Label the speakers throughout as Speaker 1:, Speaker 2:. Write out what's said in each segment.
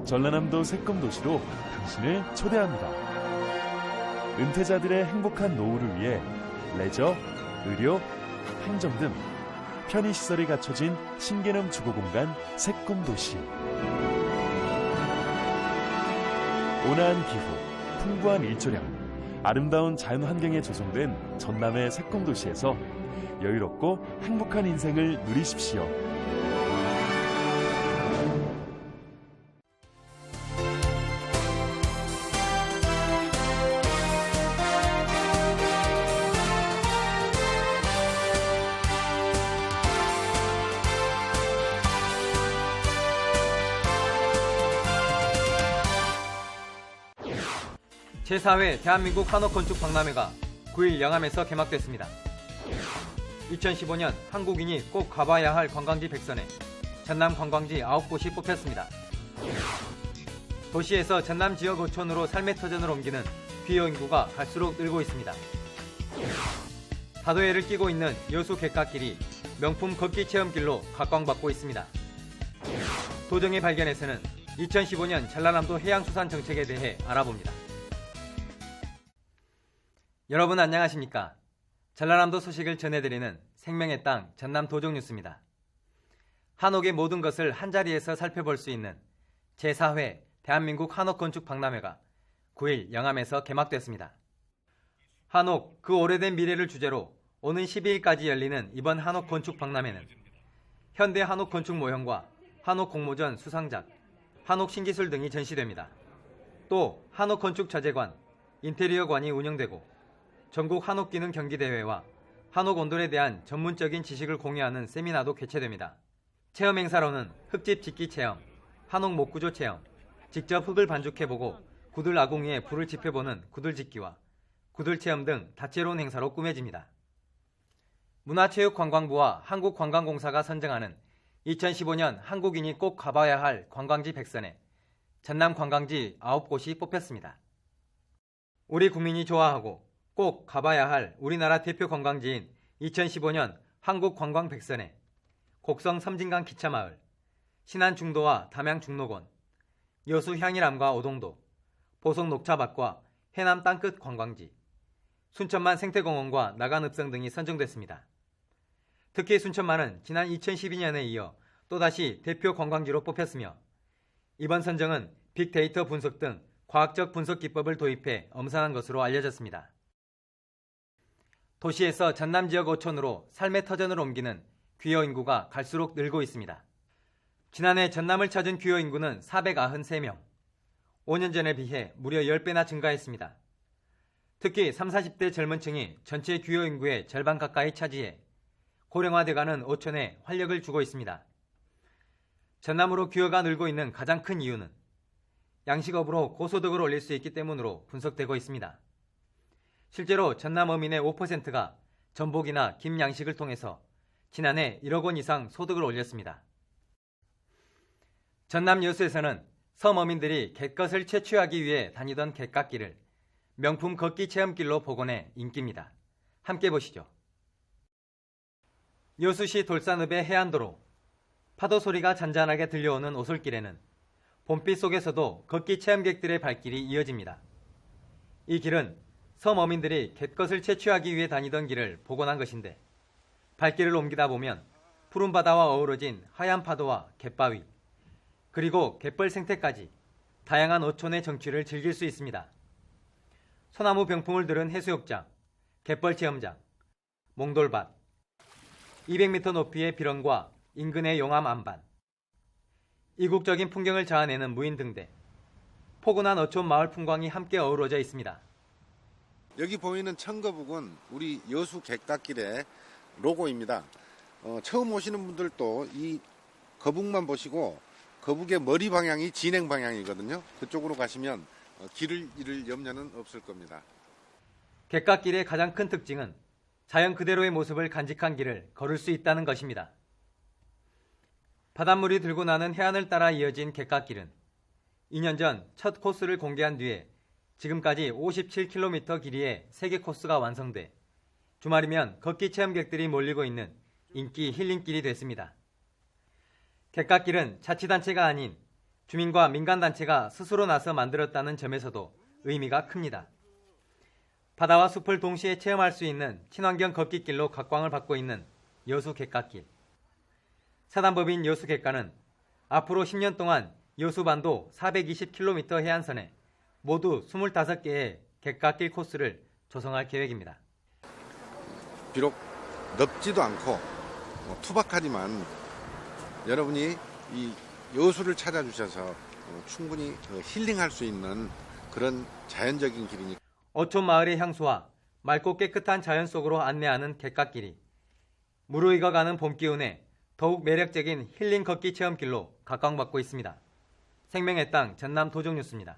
Speaker 1: 전라남도 새꿈도시로 당신을 초대합니다. 은퇴자들의 행복한 노후를 위해 레저, 의료, 행정 등 편의시설이 갖춰진 신개념 주거공간 새꿈도시. 온화한 기후, 풍부한 일조량, 아름다운 자연환경에 조성된 전남의 새꿈도시에서 여유롭고 행복한 인생을 누리십시오.
Speaker 2: 제4회 대한민국 한옥건축 박람회가 9일 영암에서 개막됐습니다. 2015년 한국인이 꼭 가봐야 할 관광지 100선에 전남 관광지 9곳이 뽑혔습니다. 도시에서 전남 지역 어촌으로 삶의 터전을 옮기는 귀여 인구가 갈수록 늘고 있습니다. 다도해를 끼고 있는 여수 갯갓길이 명품 걷기 체험길로 각광받고 있습니다. 도정의 발견에서는 2015년 전라남도 해양수산 정책에 대해 알아봅니다. 여러분 안녕하십니까? 전라남도 소식을 전해드리는 생명의 땅 전남 도정뉴스입니다. 한옥의 모든 것을 한자리에서 살펴볼 수 있는 제4회 대한민국 한옥건축 박람회가 9일 영암에서 개막됐습니다. 한옥, 그 오래된 미래를 주제로 오는 12일까지 열리는 이번 한옥건축 박람회는 현대 한옥건축 모형과 한옥공모전 수상작, 한옥신기술 등이 전시됩니다. 또 한옥건축 자재관, 인테리어관이 운영되고 전국 한옥기능 경기대회와 한옥온돌에 대한 전문적인 지식을 공유하는 세미나도 개최됩니다. 체험 행사로는 흙집 짓기 체험, 한옥 목구조 체험, 직접 흙을 반죽해보고 구들 아궁 위에 불을 지펴보는 구들짓기와 구들체험 등 다채로운 행사로 꾸며집니다. 문화체육관광부와 한국관광공사가 선정하는 2015년 한국인이 꼭 가봐야 할 관광지 100선에 전남 관광지 9곳이 뽑혔습니다. 우리 국민이 좋아하고 꼭 가봐야 할 우리나라 대표 관광지인 2015년 한국관광 100선에 곡성 섬진강 기차마을, 신안 중도와 담양 중록원, 여수 향일암과 오동도, 보성 녹차밭과 해남 땅끝 관광지, 순천만 생태공원과 나간읍성 등이 선정됐습니다. 특히 순천만은 지난 2012년에 이어 또다시 대표 관광지로 뽑혔으며 이번 선정은 빅데이터 분석 등 과학적 분석 기법을 도입해 엄선한 것으로 알려졌습니다. 도시에서 전남 지역 어촌으로 삶의 터전을 옮기는 귀여 인구가 갈수록 늘고 있습니다. 지난해 전남을 찾은 귀여 인구는 493명, 5년 전에 비해 무려 10배나 증가했습니다. 특히 30, 40대 젊은 층이 전체 귀여 인구의 절반 가까이 차지해 고령화돼가는 어촌에 활력을 주고 있습니다. 전남으로 귀여가 늘고 있는 가장 큰 이유는 양식업으로 고소득을 올릴 수 있기 때문으로 분석되고 있습니다. 실제로 전남 어민의 5%가 전복이나 김 양식을 통해서 지난해 1억 원 이상 소득을 올렸습니다. 전남 여수에서는 섬 어민들이 갯것을 채취하기 위해 다니던 갯갓길을 명품 걷기 체험길로 복원해 인기입니다. 함께 보시죠. 여수시 돌산읍의 해안도로, 파도 소리가 잔잔하게 들려오는 오솔길에는 봄빛 속에서도 걷기 체험객들의 발길이 이어집니다. 이 길은 섬 어민들이 갯것을 채취하기 위해 다니던 길을 복원한 것인데 발길을 옮기다 보면 푸른 바다와 어우러진 하얀 파도와 갯바위, 그리고 갯벌 생태까지 다양한 어촌의 정취를 즐길 수 있습니다. 소나무 병풍을 들은 해수욕장, 갯벌 체험장, 몽돌밭, 200m 높이의 비런과 인근의 용암 안반, 이국적인 풍경을 자아내는 무인 등대, 포근한 어촌 마을 풍광이 함께 어우러져 있습니다.
Speaker 3: 여기 보이는 청거북은 우리 여수 갯갓길의 로고입니다. 처음 오시는 분들도 이 거북만 보시고 거북의 머리 방향이 진행 방향이거든요. 그쪽으로 가시면 길을 잃을 염려는 없을 겁니다.
Speaker 2: 갯갓길의 가장 큰 특징은 자연 그대로의 모습을 간직한 길을 걸을 수 있다는 것입니다. 바닷물이 들고 나는 해안을 따라 이어진 갯갓길은 2년 전 첫 코스를 공개한 뒤에 지금까지 57km 길이의 3개 코스가 완성돼 주말이면 걷기 체험객들이 몰리고 있는 인기 힐링길이 됐습니다. 갯갓길은 자치단체가 아닌 주민과 민간단체가 스스로 나서 만들었다는 점에서도 의미가 큽니다. 바다와 숲을 동시에 체험할 수 있는 친환경 걷기길로 각광을 받고 있는 여수 갯갓길. 사단법인 여수 갯가는 앞으로 10년 동안 여수반도 420km 해안선에 모두 25개의 갯갓길 코스를 조성할 계획입니다.
Speaker 3: 비록 넓지도 않고 투박하지만 여러분이 이 여수를 찾아주셔서 충분히 힐링할 수 있는 그런 자연적인 길이니까.
Speaker 2: 어촌 마을의 향수와 맑고 깨끗한 자연 속으로 안내하는 갯갓길이 무르익어가는 봄 기운에 더욱 매력적인 힐링 걷기 체험길로 각광받고 있습니다. 생명의 땅 전남 도정뉴스입니다.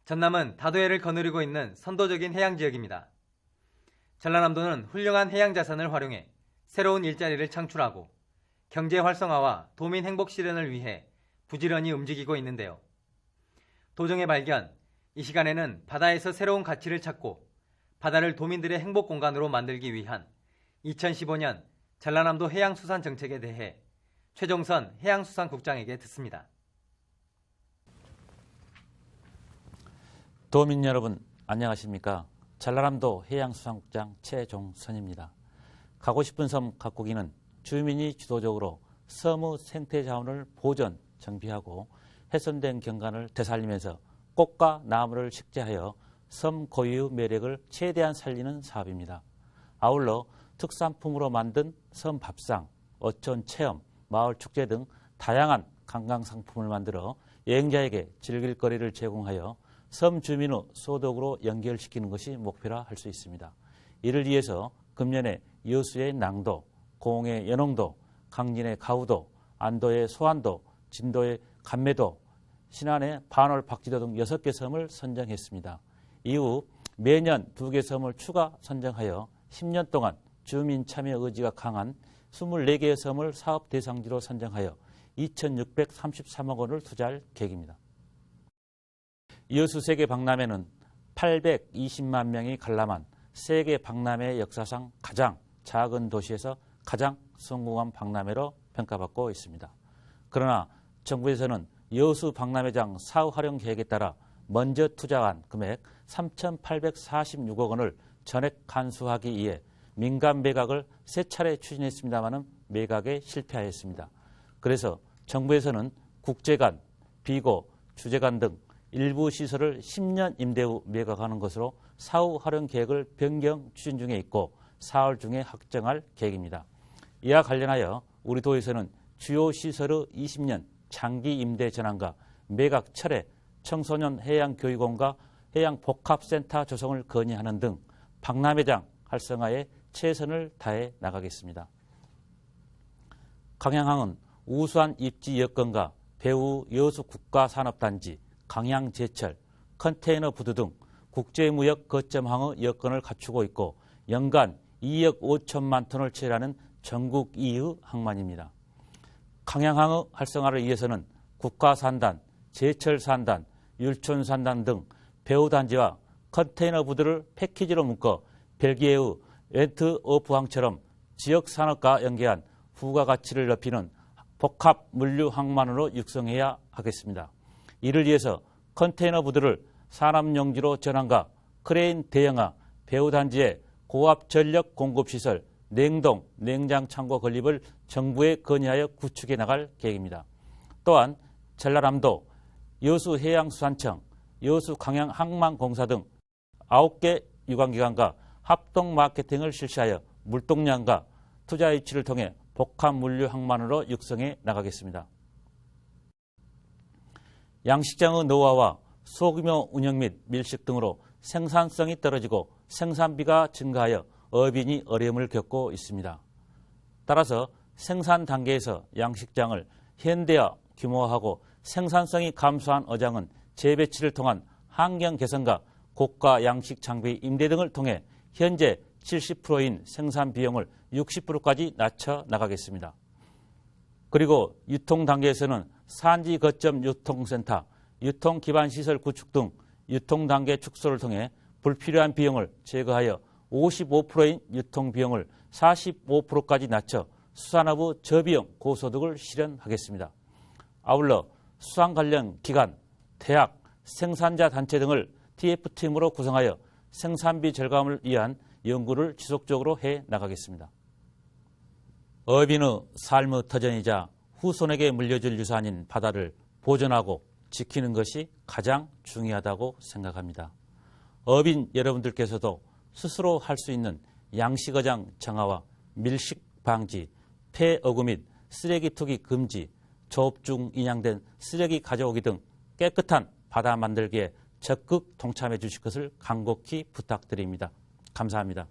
Speaker 2: 전남은 다도해를 거느리고 있는 선도적인 해양지역입니다. 전라남도는 훌륭한 해양자산을 활용해 새로운 일자리를 창출하고 경제 활성화와 도민 행복 실현을 위해 부지런히 움직이고 있는데요. 도정의 발견, 이 시간에는 바다에서 새로운 가치를 찾고 바다를 도민들의 행복 공간으로 만들기 위한 2015년 전라남도 해양수산 정책에 대해 최종선 해양수산국장에게 듣습니다.
Speaker 4: 도민 여러분 안녕하십니까? 전라남도 해양수산국장 최종선입니다. 가고 싶은 섬 가꾸기는 주민이 주도적으로 섬의 생태자원을 보존, 정비하고 훼손된 경관을 되살리면서 꽃과 나무를 식재하여 섬 고유의 매력을 최대한 살리는 사업입니다. 아울러 특산품으로 만든 섬 밥상, 어촌 체험, 마을 축제 등 다양한 관광 상품을 만들어 여행자에게 즐길 거리를 제공하여 섬 주민의 소득으로 연결시키는 것이 목표라 할 수 있습니다. 이를 위해서 금년에 여수의 낭도, 공의 연홍도, 강진의 가우도, 안도의 소안도, 진도의 감매도, 신안의 반월 박지도 등 6개 섬을 선정했습니다. 이후 매년 2개 섬을 추가 선정하여 10년 동안 주민 참여 의지가 강한 24개의 섬을 사업 대상지로 선정하여 2,633억 원을 투자할 계획입니다. 여수 세계 박람회는 820만 명이 관람한 세계 박람회 역사상 가장 작은 도시에서 가장 성공한 박람회로 평가받고 있습니다. 그러나 정부에서는 여수 박람회장 사후 활용 계획에 따라 먼저 투자한 금액 3,846억 원을 전액 간수하기 위해 민간 매각을 3차례 추진했습니다마는 매각에 실패하였습니다. 그래서 정부에서는 국제관, 비고, 주재관 등 일부 시설을 10년 임대 후 매각하는 것으로 사후 활용 계획을 변경 추진 중에 있고 4월 중에 확정할 계획입니다. 이와 관련하여 우리 도에서는 주요 시설의 20년 장기 임대 전환과 매각 철회, 청소년 해양교육원과 해양복합센터 조성을 건의하는 등 박람회장 활성화에 최선을 다해 나가겠습니다. 강양항은 우수한 입지 여건과 배후 여수 국가산업단지, 강양제철, 컨테이너 부두 등 국제무역 거점항의 여건을 갖추고 있고 연간 2억 5천만 톤을 채취하는 전국 2위 항만입니다. 강양항의 활성화를 위해서는 국가산단, 제철산단, 율촌산단 등 배후단지와 컨테이너 부두를 패키지로 묶어 벨기에의 웬트워프항처럼 지역산업과 연계한 부가가치를 높이는 복합 물류 항만으로 육성해야 하겠습니다. 이를 위해서 컨테이너 부두를 산업용지로 전환과 크레인 대형화, 배후단지의 고압 전력 공급시설, 냉동, 냉장 창고 건립을 정부에 건의하여 구축해 나갈 계획입니다. 또한 전라남도, 여수해양수산청, 여수강양항만공사 등 9개 유관기관과 합동 마케팅을 실시하여 물동량과 투자 유치를 통해 복합 물류 항만으로 육성해 나가겠습니다. 양식장의 노화와 소규모 운영 및 밀식 등으로 생산성이 떨어지고 생산비가 증가하여 어민이 어려움을 겪고 있습니다. 따라서 생산 단계에서 양식장을 현대화 규모화하고 생산성이 감소한 어장은 재배치를 통한 환경 개선과 고가 양식 장비 임대 등을 통해 현재 70%인 생산 비용을 60%까지 낮춰 나가겠습니다. 그리고 유통 단계에서는 산지 거점 유통센터, 유통 기반 시설 구축 등 유통 단계 축소를 통해 불필요한 비용을 제거하여 55%인 유통 비용을 45%까지 낮춰 수산업의 저비용 고소득을 실현하겠습니다. 아울러 수산 관련 기관, 대학, 생산자 단체 등을 TF팀으로 구성하여 생산비 절감을 위한 연구를 지속적으로 해 나가겠습니다. 어민의 삶의 터전이자 후손에게 물려줄 유산인 바다를 보존하고 지키는 것이 가장 중요하다고 생각합니다. 어민 여러분들께서도 스스로 할 수 있는 양식어장 정화와 밀식 방지, 폐어구 및 쓰레기 투기 금지, 조업 중 인양된 쓰레기 가져오기 등 깨끗한 바다 만들기에 적극 동참해 주실 것을 간곡히 부탁드립니다. 감사합니다.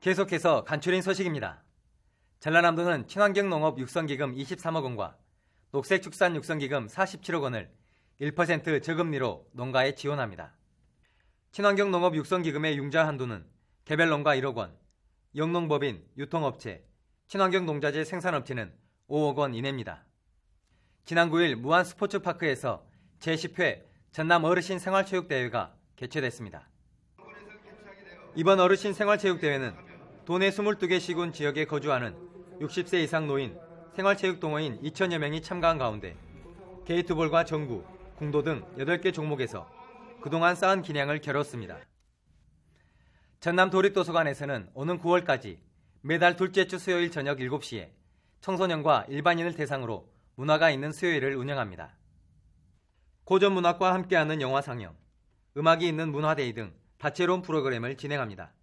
Speaker 2: 계속해서 간추린 소식입니다. 전라남도는 친환경 농업 육성기금 23억 원과 녹색축산 육성기금 47억 원을 1% 저금리로 농가에 지원합니다. 친환경 농업 육성기금의 융자 한도는 개별 농가 1억 원, 영농법인, 유통업체, 친환경 농자재 생산업체는 5억 원 이내입니다. 지난 9일 무안 스포츠파크에서 제10회 전남 어르신 생활체육대회가 개최됐습니다. 이번 어르신 생활체육대회는 도내 22개 시군 지역에 거주하는 60세 이상 노인, 생활체육동호인 2천여 명이 참가한 가운데 게이트볼과 정구, 궁도 등 8개 종목에서 그동안 쌓은 기량을 겨뤘습니다. 전남 도립도서관에서는 오는 9월까지 매달 둘째 주 수요일 저녁 7시에 청소년과 일반인을 대상으로 문화가 있는 수요일을 운영합니다. 고전 문학과 함께하는 영화 상영, 음악이 있는 문화데이 등 다채로운 프로그램을 진행합니다.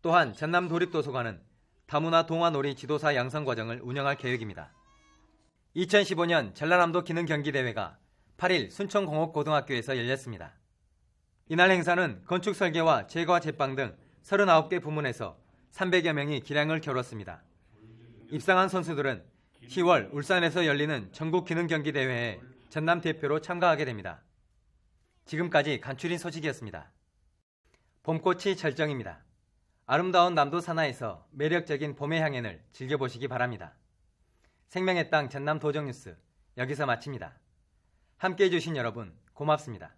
Speaker 2: 또한 전남 도립도서관은 다문화 동화놀이 지도사 양성과정을 운영할 계획입니다. 2015년 전라남도 기능경기대회가 8일 순천공업고등학교에서 열렸습니다. 이날 행사는 건축설계와 제과 제빵 등 39개 부문에서 300여 명이 기량을 겨뤘습니다. 입상한 선수들은 10월 울산에서 열리는 전국기능경기대회에 전남 대표로 참가하게 됩니다. 지금까지 간추린 소식이었습니다. 봄꽃이 절정입니다. 아름다운 남도 산하에서 매력적인 봄의 향연을 즐겨보시기 바랍니다. 생명의 땅 전남 도정뉴스 여기서 마칩니다. 함께해 주신 여러분 고맙습니다.